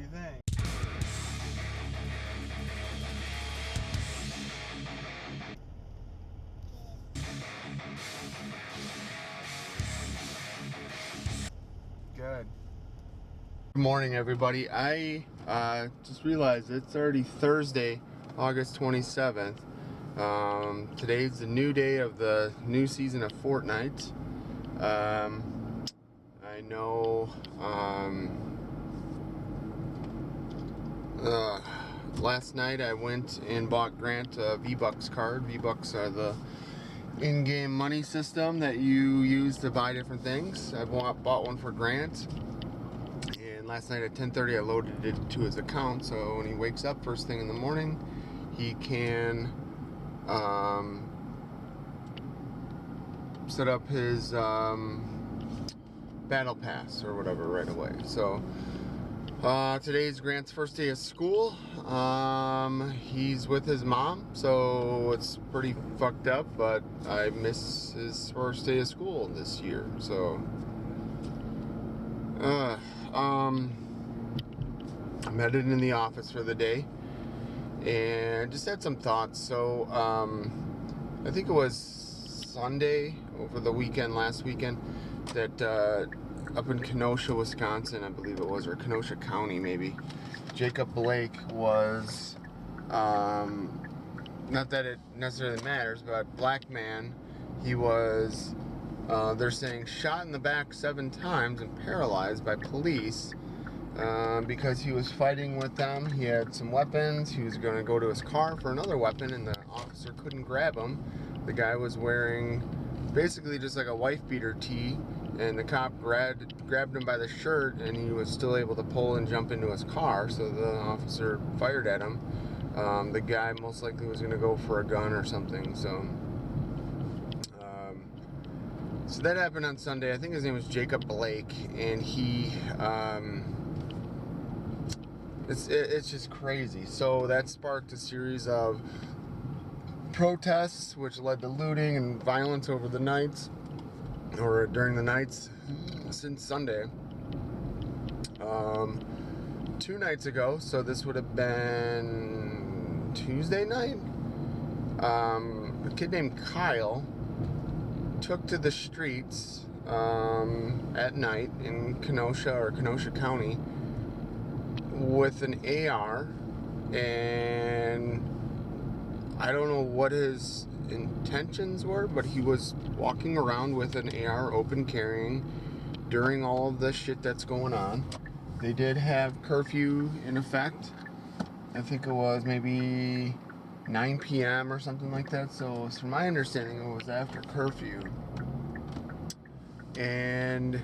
everything. Good. Good morning, everybody. I just realized it's already Thursday, August 27th. Today's the new day of the new season of Fortnite. I know last night I went and bought Grant a V-Bucks card. V-Bucks are the in-game money system that you use to buy different things. I bought one for Grant, and last night at 10:30 I loaded it to his account, so when he wakes up first thing in the morning, he can set up his battle pass or whatever right away. So today's Grant's first day of school. He's with his mom, so it's pretty fucked up, but I miss his first day of school this year. So I'm headed in the office for the day and just had some thoughts. So I think it was Sunday over the weekend, last weekend, that up in Kenosha, Wisconsin, I believe it was, or Kenosha County maybe, Jacob Blake was, not that it necessarily matters, but black man, he was, they're saying, shot in the back 7 times and paralyzed by police because he was fighting with them. He had some weapons. He was going to go to his car for another weapon, and the officer couldn't grab him. The guy was wearing basically just like a wife beater tee, and the cop grabbed him by the shirt, and he was still able to pull and jump into his car, so the officer fired at him. The guy most likely was going to go for a gun or something, so that happened on Sunday. I think his name was Jacob Blake, and he it's just crazy. So that sparked a series of protests, which led to looting and violence over the nights, or during the nights since Sunday. 2 nights ago, so this would have been Tuesday night, a kid named Kyle took to the streets at night in Kenosha County with an AR, and I don't know what his intentions were, but he was walking around with an AR open carrying during all of the shit that's going on. They did have curfew in effect. I think it was maybe 9 p.m. or something like that. So from my understanding, it was after curfew. And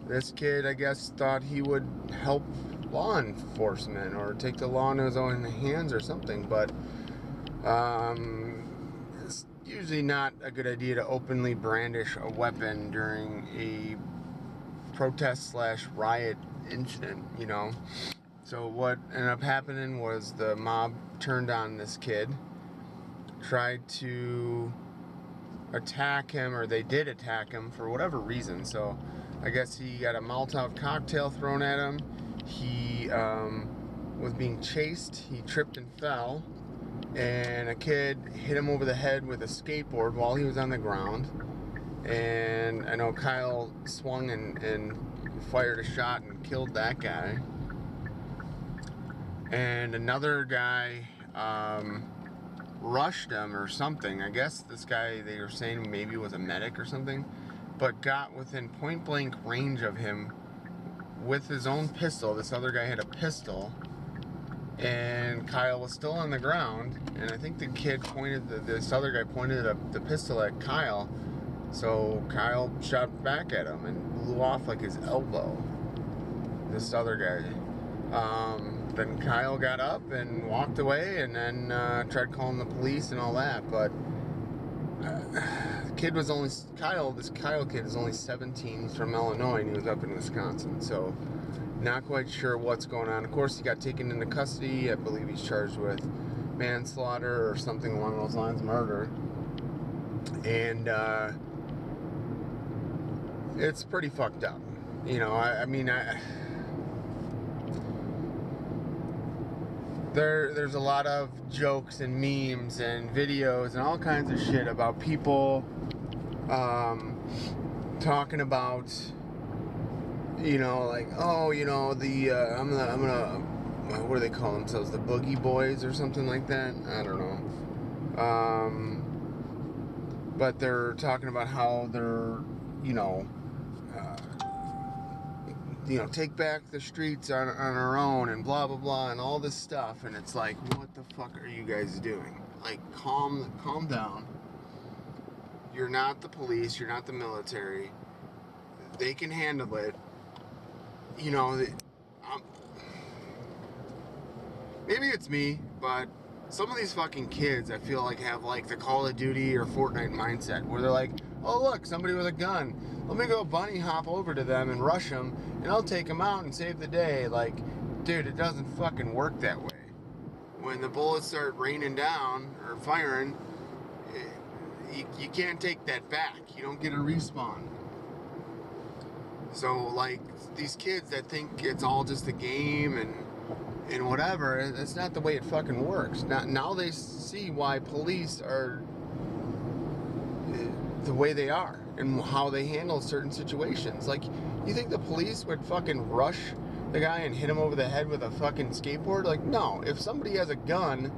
this kid, I guess, thought he would help law enforcement or take the law in his own hands or something. But it's usually not a good idea to openly brandish a weapon during a protest/riot incident, you know. So what ended up happening was the mob turned on this kid, tried to attack him, or they did attack him for whatever reason. So I guess he got a Molotov cocktail thrown at him. He was being chased. He tripped and fell, and a kid hit him over the head with a skateboard while he was on the ground. And I know Kyle swung and fired a shot and killed that guy. And another guy rushed him or something. I guess this guy, they were saying maybe was a medic or something, but got within point blank range of him with his own pistol. This other guy had a pistol, and Kyle was still on the ground, and I think the kid this other guy pointed the pistol at Kyle, so Kyle shot back at him and blew off like his elbow, this other guy. Then Kyle got up and walked away, and then tried calling the police and all that, but the kid was only, this Kyle kid is only 17, he's from Illinois, and he was up in Wisconsin, so not quite sure what's going on. Of course, he got taken into custody. I believe he's charged with manslaughter or something along those lines, murder. And it's pretty fucked up. You know, I mean, there's a lot of jokes and memes and videos and all kinds of shit about people talking about, you know, like, oh, you know, the I'm gonna what do they call themselves, the Boogie Boys or something like that? I don't know. But they're talking about how they're, you know, take back the streets on our own and blah blah blah and all this stuff, and it's like, what the fuck are you guys doing? Like, calm down. You're not the police, you're not the military. They can handle it. You know, maybe it's me, but some of these fucking kids, I feel like, have like the Call of Duty or Fortnite mindset, where they're like, oh look, somebody with a gun, let me go bunny hop over to them and rush them, and I'll take them out and save the day. Like, dude, it doesn't fucking work that way. When the bullets start raining down or firing, you can't take that back. You don't get a respawn. So, like, these kids that think it's all just a game and whatever, that's not the way it fucking works. Now they see why police are the way they are and how they handle certain situations. Like, you think the police would fucking rush the guy and hit him over the head with a fucking skateboard? Like, no. If somebody has a gun,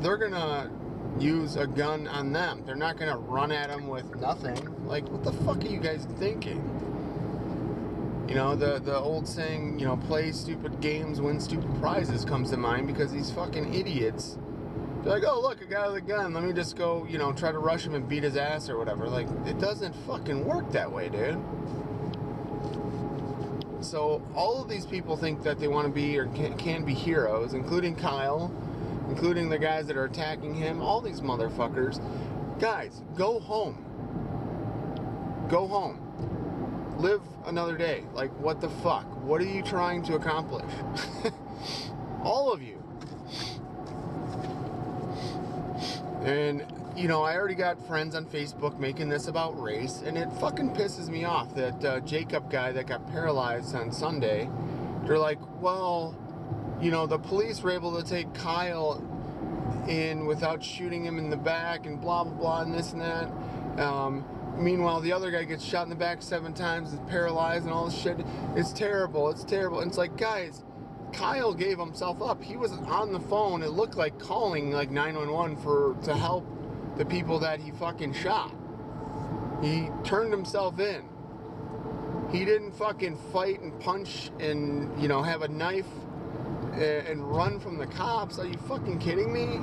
they're gonna use a gun on them. They're not gonna run at him with nothing. Like, what the fuck are you guys thinking? You know, the old saying, you know, play stupid games, win stupid prizes comes to mind, because these fucking idiots, they're like, oh, look, a guy with a gun, let me just go, you know, try to rush him and beat his ass or whatever. Like, it doesn't fucking work that way, dude. So all of these people think that they want to be or can be heroes, including Kyle, including the guys that are attacking him, all these motherfuckers. Guys, go home. Go home. Live another day. Like, what the fuck? What are you trying to accomplish? All of you. And, you know, I already got friends on Facebook making this about race, and it fucking pisses me off that Jacob guy that got paralyzed on Sunday, they're like, well, you know, the police were able to take Kyle in without shooting him in the back and blah, blah, blah, and this and that. Meanwhile, the other guy gets shot in the back 7 times, is paralyzed and all this shit. It's terrible. It's terrible. And it's like, guys, Kyle gave himself up. He was on the phone, it looked like, calling like 911 to help the people that he fucking shot. He turned himself in. He didn't fucking fight and punch and, you know, have a knife and run from the cops. Are you fucking kidding me?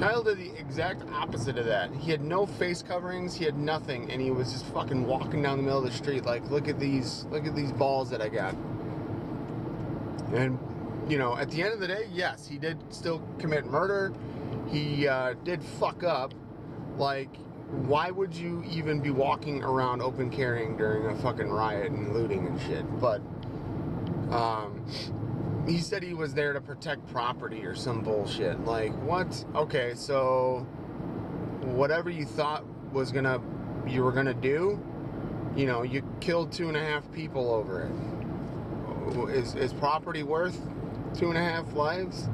Kyle did the exact opposite of that. He had no face coverings, he had nothing, and he was just fucking walking down the middle of the street like, look at these balls that I got. And, you know, at the end of the day, yes, he did still commit murder. He did fuck up. Like, why would you even be walking around open carrying during a fucking riot and looting and shit? But, he said he was there to protect property or some bullshit. Like, what? Okay, so whatever you thought you were gonna do, you know, you killed 2.5 people over it. Is property worth 2.5 lives?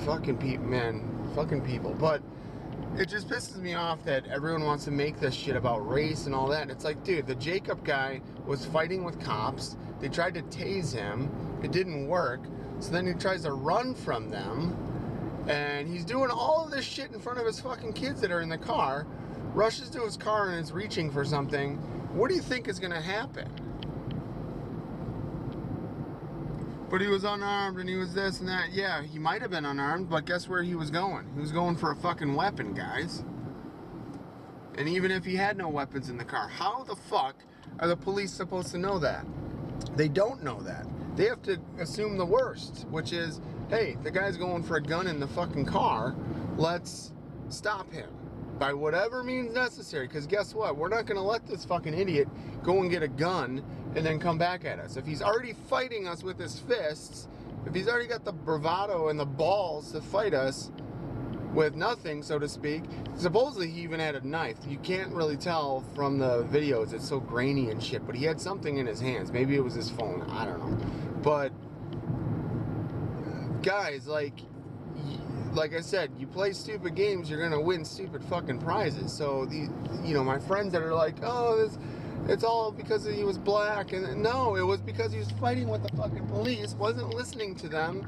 Fucking people, man. Fucking people. But it just pisses me off that everyone wants to make this shit about race and all that. And it's like, dude, the Jacob guy was fighting with cops. They tried to tase him. It didn't work. So then he tries to run from them. And he's doing all of this shit in front of his fucking kids that are in the car. Rushes to his car and is reaching for something. What do you think is going to happen? But he was unarmed and he was this and that. Yeah, he might have been unarmed, but guess where he was going? He was going for a fucking weapon, guys. And even if he had no weapons in the car, how the fuck are the police supposed to know that? They don't know that. They have to assume the worst, which is, hey, the guy's going for a gun in the fucking car. Let's stop him by whatever means necessary. Because guess what? We're not going to let this fucking idiot go and get a gun and then come back at us. If he's already fighting us with his fists, if he's already got the bravado and the balls to fight us with nothing, so to speak. Supposedly he even had a knife. You can't really tell from the videos. It's so grainy and shit. But he had something in his hands. Maybe it was his phone. I don't know. But guys, like I said, you play stupid games, you're gonna win stupid fucking prizes. So my friends that are like, oh, it's all because he was black, and no, it was because he was fighting with the fucking police, wasn't listening to them,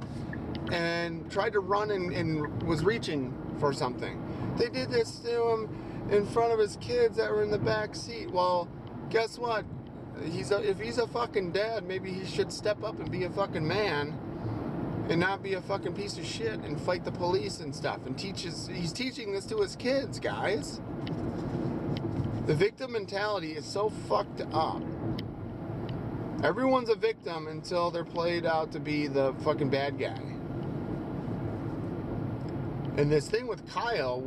and tried to run and was reaching for something. They did this to him in front of his kids that were in the back seat. Well, guess what? If he's a fucking dad, maybe he should step up and be a fucking man and not be a fucking piece of shit and fight the police and stuff. And he's teaching this to his kids, guys. The victim mentality is so fucked up. Everyone's a victim until they're played out to be the fucking bad guy. And this thing with Kyle,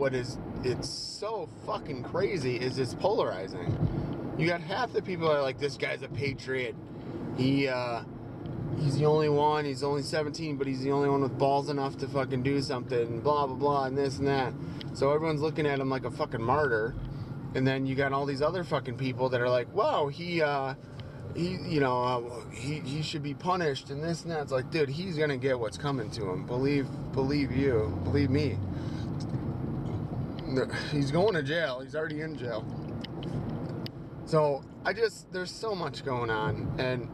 it's so fucking crazy, is it's polarizing. You got half the people that are like, this guy's a patriot. He's the only one, he's only 17, but he's the only one with balls enough to fucking do something, and blah, blah, blah, and this and that. So everyone's looking at him like a fucking martyr. And then you got all these other fucking people that are like, wow, he should be punished and this and that. It's like, dude, he's gonna get what's coming to him. Believe me. He's going to jail. He's already in jail. So there's so much going on. And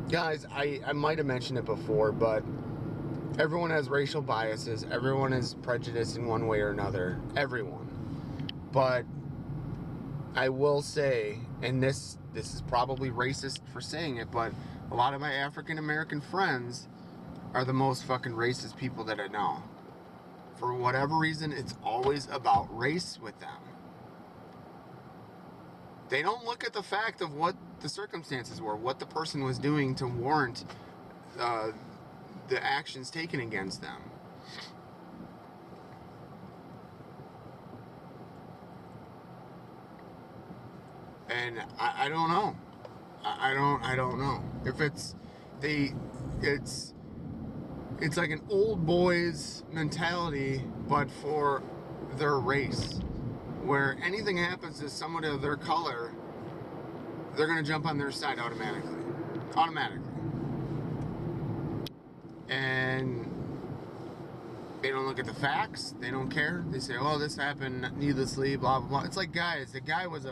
guys, I might have mentioned it before, but everyone has racial biases. Everyone is prejudiced in one way or another. Everyone. But I will say, and this is probably racist for saying it, but a lot of my African American friends are the most fucking racist people that I know. For whatever reason, it's always about race with them. They don't look at the fact of what the circumstances were, what the person was doing to warrant the actions taken against them. And I don't know. I don't know. If it's like an old boys mentality, but for their race, where anything happens to someone of their color, they're gonna jump on their side automatically. And they don't look at the facts. They don't care. They say, oh, this happened needlessly, blah, blah, blah. It's like, guys, the guy was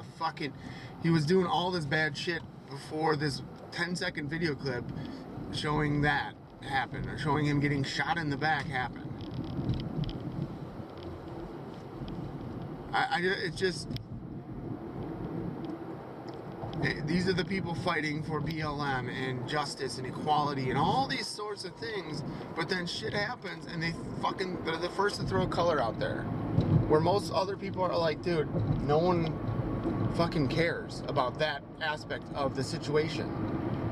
he was doing all this bad shit before this 10-second video clip showing that happen, or showing him getting shot in the back happen. These are the people fighting for BLM and justice and equality and all these sorts of things, but then shit happens and they're the first to throw color out there. Where most other people are like, dude, no one fucking cares about that aspect of the situation.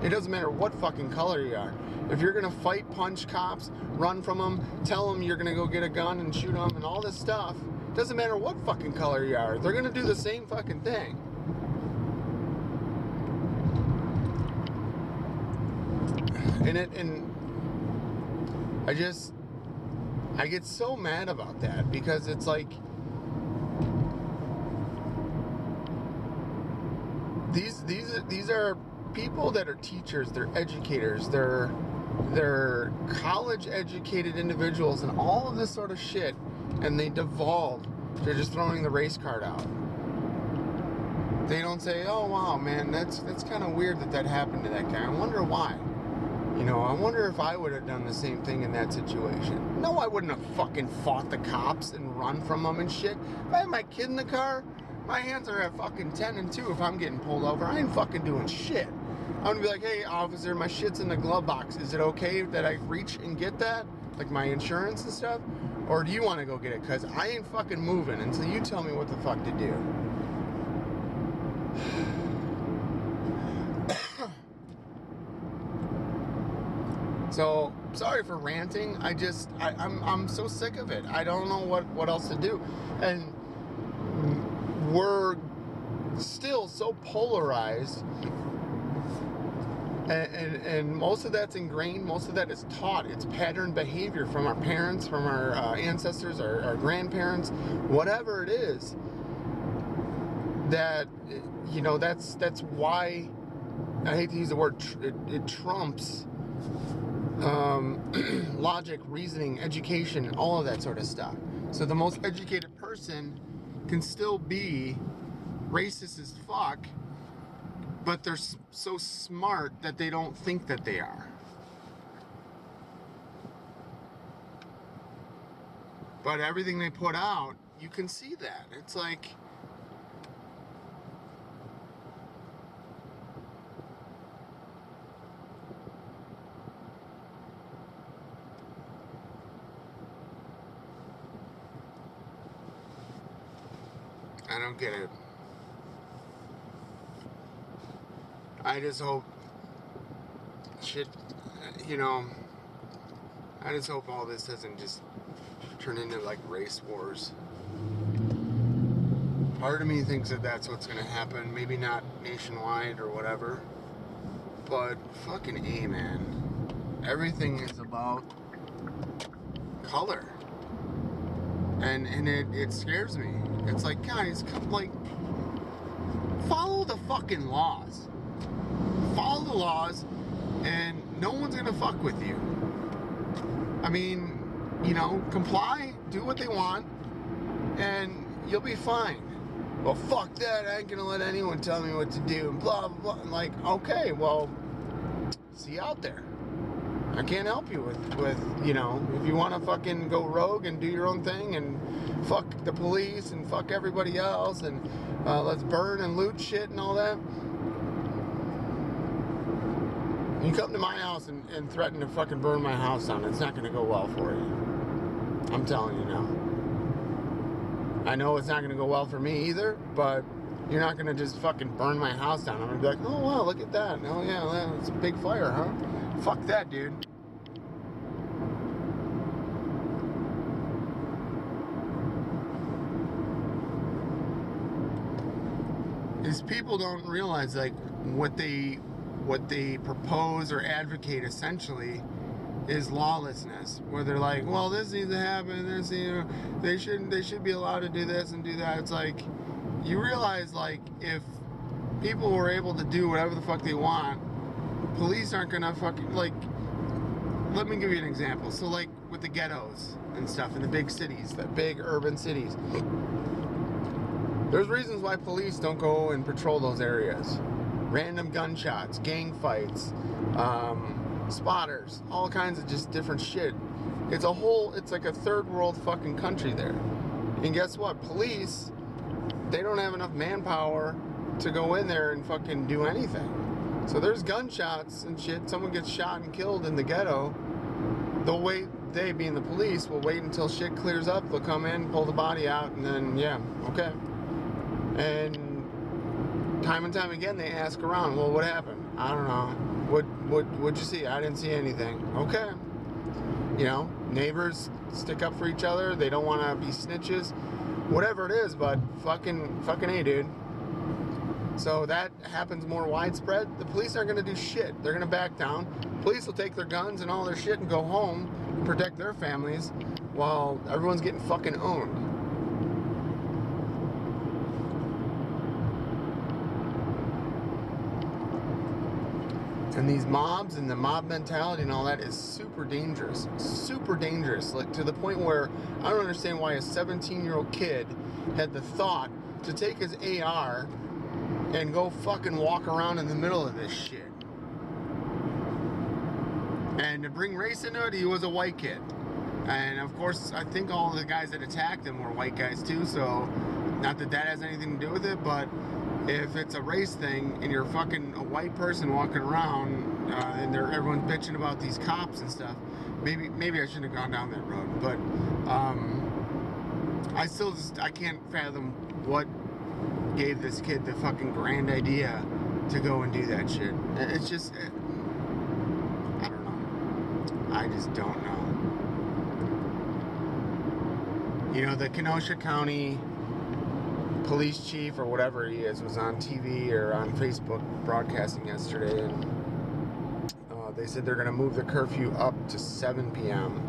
It doesn't matter what fucking color you are. If you're gonna fight, punch cops, run from them, tell them you're gonna go get a gun and shoot them and all this stuff, doesn't matter what fucking color you are, they're gonna do the same fucking thing. And I get so mad about that, because it's like, these are people that are teachers, they're educators, they're college educated individuals and all of this sort of shit, and they devolve to just throwing the race card out. They don't say, oh wow, man, that's kind of weird that happened to that guy. I wonder why. I wonder if I would have done the same thing in that situation. No, I wouldn't have fucking fought the cops and run from them and shit. If I had my kid in the car, my hands are at fucking 10 and 2 if I'm getting pulled over. I ain't fucking doing shit. I'm gonna be like, hey, officer, my shit's in the glove box. Is it okay that I reach and get that? Like my insurance and stuff? Or do you want to go get it? Because I ain't fucking moving until you tell me what the fuck to do. So, sorry for ranting. I'm so sick of it. I don't know what else to do. And we're still so polarized. And most of that's ingrained. Most of that is taught. It's pattern behavior from our parents, from our ancestors, our grandparents, whatever it is. That, that's why, I hate to use the word, it trumps logic, reasoning, education, all of that sort of stuff. So the most educated person can still be racist as fuck, but they're so smart that they don't think that they are. But everything they put out, you can see that. It's like, I don't get it. I just hope shit, I just hope all this doesn't just turn into like race wars. Part of me thinks that that's what's going to happen. Maybe not nationwide or whatever, but fucking A, man. Everything is about color. And it scares me. It's like, guys, follow the fucking laws. Follow the laws, and no one's gonna fuck with you. I mean, comply, do what they want, and you'll be fine. Well, fuck that, I ain't gonna let anyone tell me what to do, and blah, blah, blah. I'm like, okay, well, see you out there. I can't help you with if you want to fucking go rogue and do your own thing and fuck the police and fuck everybody else and let's burn and loot shit and all that. You come to my house and threaten to fucking burn my house down, it's not going to go well for you. I'm telling you now. I know it's not going to go well for me either, but you're not going to just fucking burn my house down. I'm going to be like, oh wow, look at that. Oh yeah, it's a big fire, huh? Fuck that, dude. These people don't realize like what they propose or advocate essentially is lawlessness. Where they're like, well, this needs to happen. This, they should be allowed to do this and do that. It's like, you realize like if people were able to do whatever the fuck they want, police aren't gonna fucking, like, let me give you an example. So like with the ghettos and stuff in the big cities, the big urban cities, there's reasons why police don't go and patrol those areas. Random gunshots, gang fights, spotters, all kinds of just different shit. It's like a third world fucking country there. And guess what? Police, they don't have enough manpower to go in there and fucking do anything. So there's gunshots and shit. Someone gets shot and killed in the ghetto. They'll wait, they being the police, will wait until shit clears up. They'll come in, pull the body out, and then, yeah, okay. And time and time again, they ask around, well, what happened? I don't know. What'd you see? I didn't see anything. Okay. Neighbors stick up for each other. They don't want to be snitches. Whatever it is, but fucking A, dude. So that happens more widespread. The police aren't going to do shit. They're going to back down. Police will take their guns and all their shit and go home and protect their families while everyone's getting fucking owned. And these mobs and the mob mentality and all that is super dangerous. Super dangerous. Like, to the point where I don't understand why a 17-year-old kid had the thought to take his AR and go fucking walk around in the middle of this shit. And to bring race into it, he was a white kid. And of course, I think all the guys that attacked him were white guys too, so not that that has anything to do with it, but if it's a race thing and you're fucking a white person walking around and everyone's bitching about these cops and stuff, maybe I shouldn't have gone down that road, but I can't fathom what gave this kid the fucking grand idea to go and do that shit. It's just, I don't know. I just don't know. The Kenosha County police chief or whatever he is was on TV or on Facebook broadcasting yesterday, and they said they're going to move the curfew up to 7 p.m.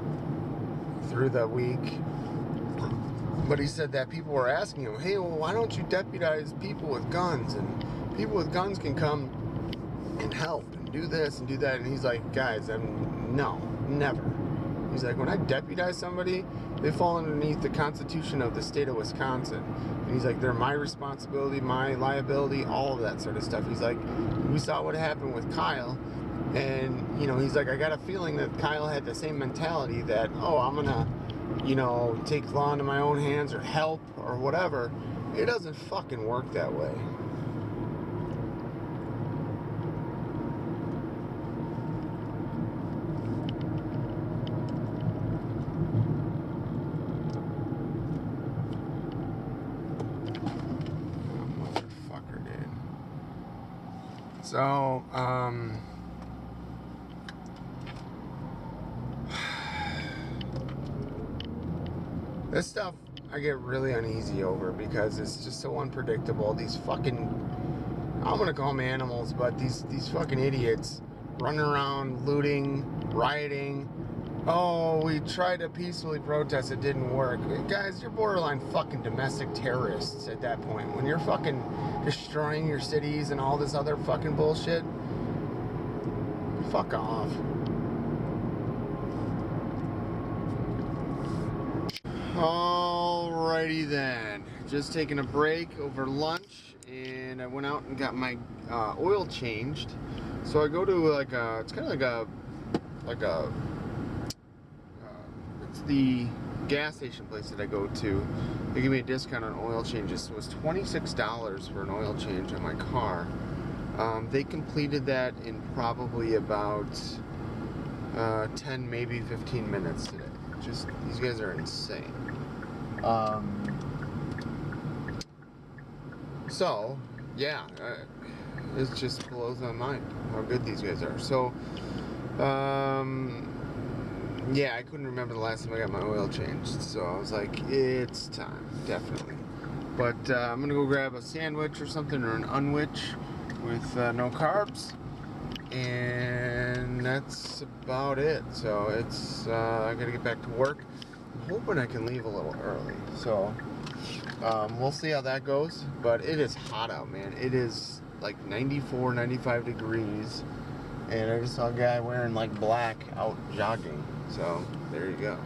through the week. But he said that people were asking him, hey, well, why don't you deputize people with guns? And people with guns can come and help. And and do this and do that. And he's like, guys, no, never. He's like, when I deputize somebody, they fall underneath the Constitution of the state of Wisconsin. And he's like, they're my responsibility, my liability, all of that sort of stuff. He's like, we saw what happened with Kyle. And, you know, he's like, I got a feeling that Kyle had the same mentality that, oh, I'm going to, you know, take law into my own hands or help or whatever. It doesn't fucking work that way. Motherfucker, dude. So, this stuff I get really uneasy over because it's just so unpredictable. These fucking, I'm gonna call them animals, but these fucking idiots running around looting, rioting. Oh, we tried to peacefully protest, it didn't work. Guys, you're borderline fucking domestic terrorists at that point. When you're fucking destroying your cities and all this other fucking bullshit, fuck off. Alrighty then, just taking a break over lunch, and I went out and got my oil changed. So I go to like a, it's kind of like a, it's the gas station place that I go to. They give me a discount on oil changes, so it was $26 for an oil change on my car. They completed that in probably about 10, maybe 15 minutes today. Just, these guys are insane. So, yeah, it just blows my mind how good these guys are. So, yeah, I couldn't remember the last time I got my oil changed, so I was like, it's time, definitely. But I'm gonna go grab a sandwich or something, or an unwich with no carbs, and that's about it. So it's I gotta get back to work. I'm hoping I can leave a little early, so we'll see how that goes. But it is hot out, man. It is like 94, 95 degrees, and I just saw a guy wearing like black out jogging. So there you go.